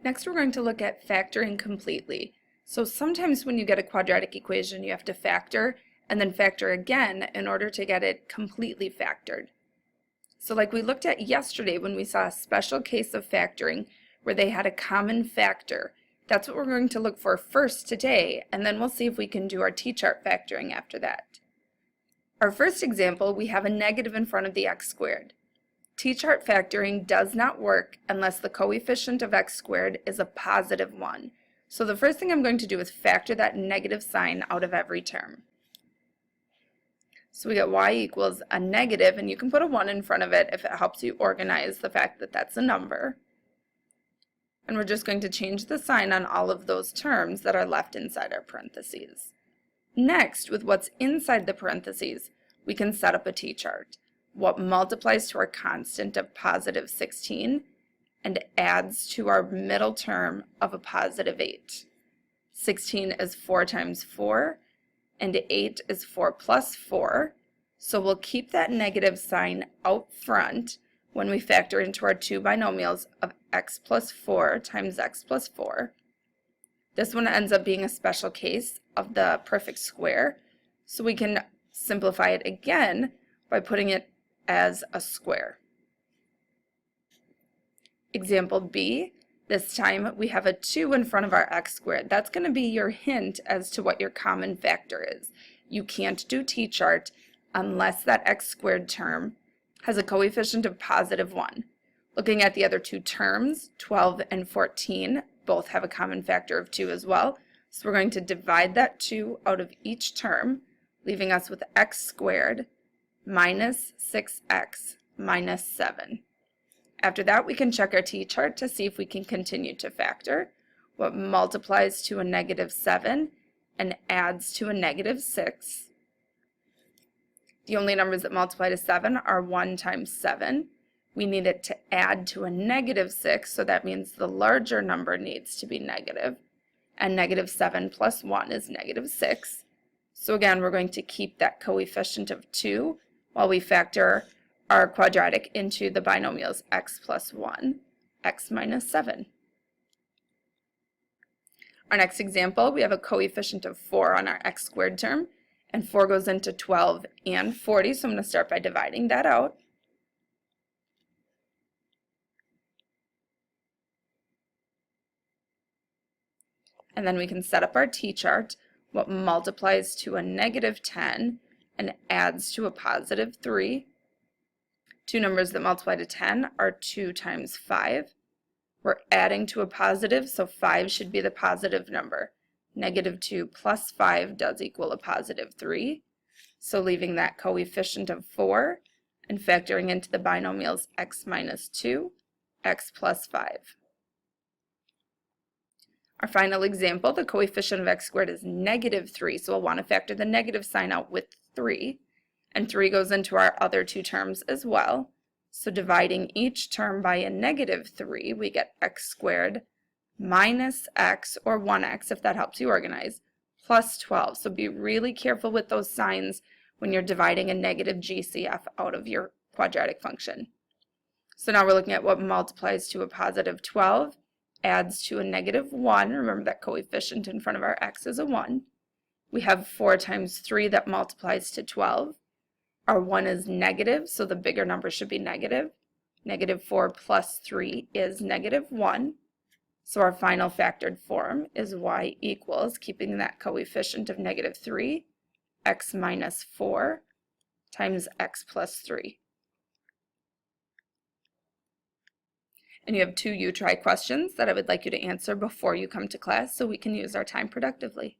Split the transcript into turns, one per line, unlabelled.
Next, we're going to look at factoring completely. So sometimes when you get a quadratic equation, you have to factor and then factor again in order to get it completely factored. So like we looked at yesterday when we saw a special case of factoring where they had a common factor. That's what we're going to look for first today, and then we'll see if we can do our t-chart factoring after that. Our first example, we have a negative in front of the x squared. T-chart factoring does not work unless the coefficient of x squared is a positive 1. So the first thing I'm going to do is factor that negative sign out of every term. So we get y equals a negative, and you can put a 1 in front of it if it helps you organize the fact that that's a number. And we're just going to change the sign on all of those terms that are left inside our parentheses. Next, with what's inside the parentheses, we can set up a t-chart. What multiplies to our constant of positive 16 and adds to our middle term of a positive 8. 16 is 4 times 4, and 8 is 4 plus 4. So we'll keep that negative sign out front when we factor into our two binomials of x plus 4 times x plus 4. This one ends up being a special case of the perfect square, so we can simplify it again by putting it as a square. Example B, this time we have a 2 in front of our x squared. That's going to be your hint as to what your common factor is. You can't do t-chart unless that x squared term has a coefficient of positive 1. Looking at the other two terms, 12 and 14, both have a common factor of 2 as well. So we're going to divide that 2 out of each term, leaving us with x squared minus 6x minus 7. After that, we can check our t-chart to see if we can continue to factor. What multiplies to a negative 7 and adds to a negative 6. The only numbers that multiply to 7 are 1 times 7. We need it to add to a negative 6, so that means the larger number needs to be negative. And negative 7 plus 1 is negative 6. So again, we're going to keep that coefficient of 2 while we factor our quadratic into the binomials x plus 1, x minus 7. Our next example, we have a coefficient of 4 on our x squared term, and 4 goes into 12 and 40, so I'm going to start by dividing that out. And then we can set up our t-chart, what multiplies to a negative 10 and adds to a positive 3. Two numbers that multiply to 10 are 2 times 5. We're adding to a positive, so 5 should be the positive number. Negative 2 plus 5 does equal a positive 3. So leaving that coefficient of 4 and factoring into the binomials x minus 2, x plus 5. Our final example, the coefficient of x squared is negative 3, so we'll want to factor the negative sign out with 3. And 3 goes into our other two terms as well. So dividing each term by a negative 3, we get x squared minus x, or 1x if that helps you organize, plus 12. So be really careful with those signs when you're dividing a negative GCF out of your quadratic function. So now we're looking at what multiplies to a positive 12, adds to a negative 1. Remember that coefficient in front of our x is a 1. We have 4 times 3 that multiplies to 12. Our 1 is negative, so the bigger number should be negative. Negative 4 plus 3 is negative 1. So our final factored form is y equals, keeping that coefficient of negative 3, x minus 4 times x plus 3. And you have two you-try questions that I would like you to answer before you come to class so we can use our time productively.